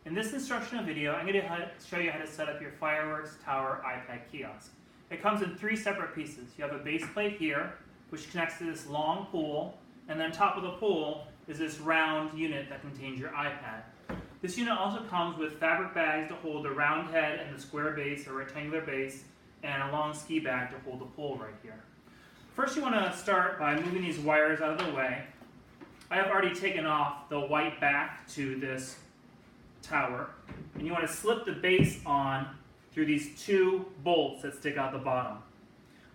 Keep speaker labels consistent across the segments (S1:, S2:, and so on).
S1: In this instructional video, I'm going to show you how to set up your Fireworks Tower iPad kiosk. It comes in three separate pieces. You have a base plate here, which connects to this long pole, and then on top of the pole is this round unit that contains your iPad. This unit also comes with fabric bags to hold the round head and the square base or rectangular base, and a long ski bag to hold the pole right here. First, you want to start by moving these wires out of the way. I have already taken off the white back to this tower, and you want to slip the base on through these two bolts that stick out the bottom.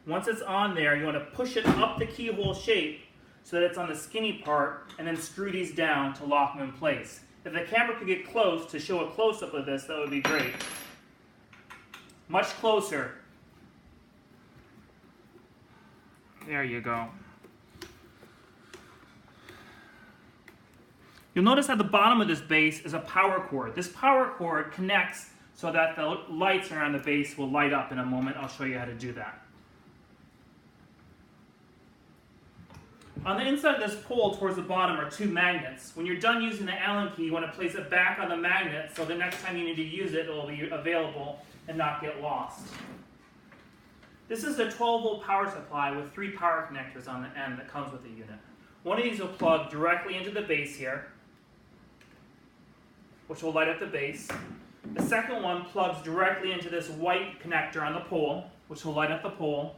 S1: Once it's on there, you want to push it up the keyhole shape so that it's on the skinny part, and then screw these down to lock them in place. If the camera could get close to show a close-up of this, that would be great. Much closer. There you go. You'll notice at the bottom of this base is a power cord. This power cord connects so that the lights around the base will light up in a moment. I'll show you how to do that. On the inside of this pole towards the bottom are two magnets. When you're done using the Allen key, you want to place it back on the magnet so the next time you need to use it, it will be available and not get lost. This is a 12-volt power supply with three power connectors on the end that comes with the unit. One of these will plug directly into the base here, which will light up the base. The second one plugs directly into this white connector on the pole, which will light up the pole.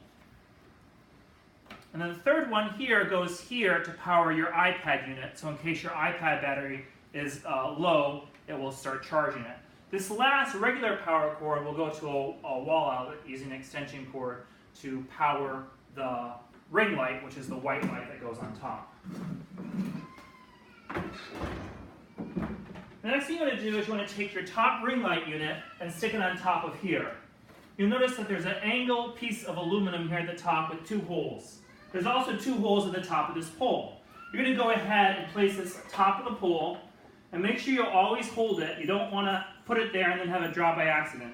S1: And then the third one here goes here to power your iPad unit, so in case your iPad battery is low, it will start charging it. This last regular power cord will go to a wall outlet using an extension cord to power the ring light, which is the white light that goes on top. The next thing you want to do is you want to take your top ring light unit and stick it on top of here. You'll notice that there's an angled piece of aluminum here at the top with two holes. There's also two holes at the top of this pole. You're going to go ahead and place this on top of the pole, and make sure you always hold it. You don't want to put it there and then have it drop by accident.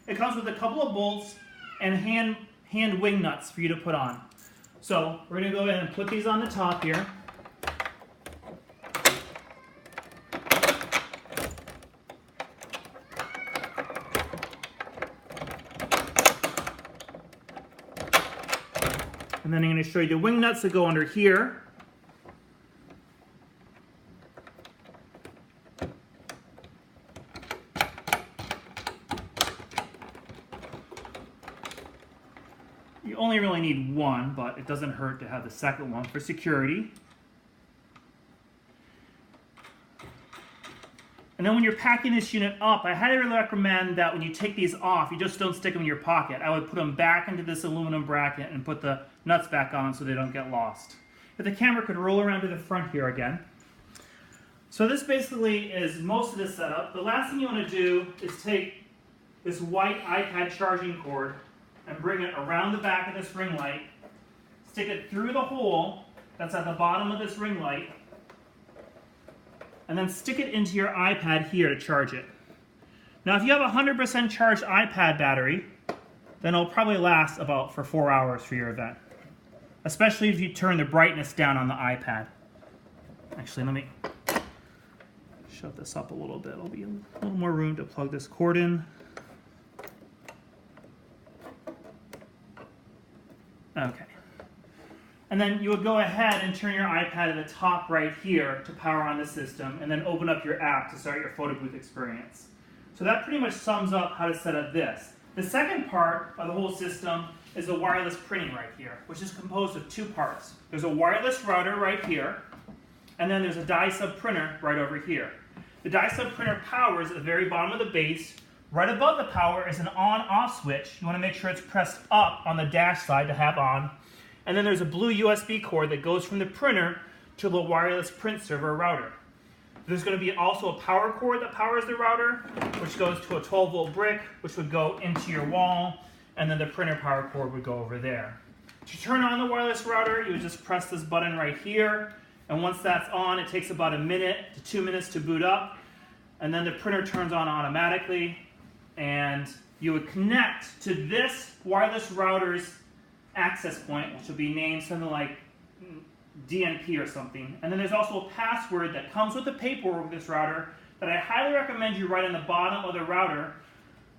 S1: It comes with a couple of bolts and hand wing nuts for you to put on. So we're going to go ahead and put these on the top here. And then I'm going to show you the wing nuts that go under here. You only really need one, but it doesn't hurt to have the second one for security. And then when you're packing this unit up, I highly recommend that when you take these off, you just don't stick them in your pocket. I would put them back into this aluminum bracket and put the nuts back on so they don't get lost. If the camera could roll around to the front here again. So this basically is most of the setup. The last thing you want to do is take this white iPad charging cord and bring it around the back of this ring light, stick it through the hole that's at the bottom of this ring light, and then stick it into your iPad here to charge it. Now if you have a 100% charged iPad battery, then it'll probably last about for 4 hours for your event. Especially if you turn the brightness down on the iPad. Actually, let me shove this up a little bit. There'll be a little more room to plug this cord in. Okay. And then you would go ahead and turn your iPad at the top right here to power on the system, and then open up your app to start your photo booth experience. So that pretty much sums up how to set up this. The second part of the whole system is the wireless printing right here, which is composed of two parts. There's a wireless router right here, and then there's a die sub printer right over here. The die sub printer powers at the very bottom of the base. Right above the power is an on-off switch. You want to make sure it's pressed up on the dash side to have on. And then there's a blue USB cord that goes from the printer to the wireless print server router. There's going to be also a power cord that powers the router, which goes to a 12-volt brick, which would go into your wall, and then the printer power cord would go over there. To turn on the wireless router, you would just press this button right here, and once that's on, it takes about 1 to 2 minutes to boot up, and then the printer turns on automatically, and you would connect to this wireless router's access point, which will be named something like DNP or something. And then there's also a password that comes with the paperwork with this router that I highly recommend you write on the bottom of the router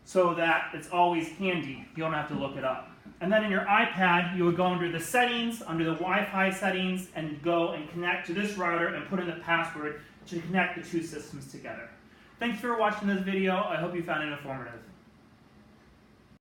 S1: so that it's always handy. You don't have to look it up. And then in your iPad, you would go under the settings, under the Wi-Fi settings, and go and connect to this router and put in the password to connect the two systems together. Thanks for watching this video. I hope you found it informative.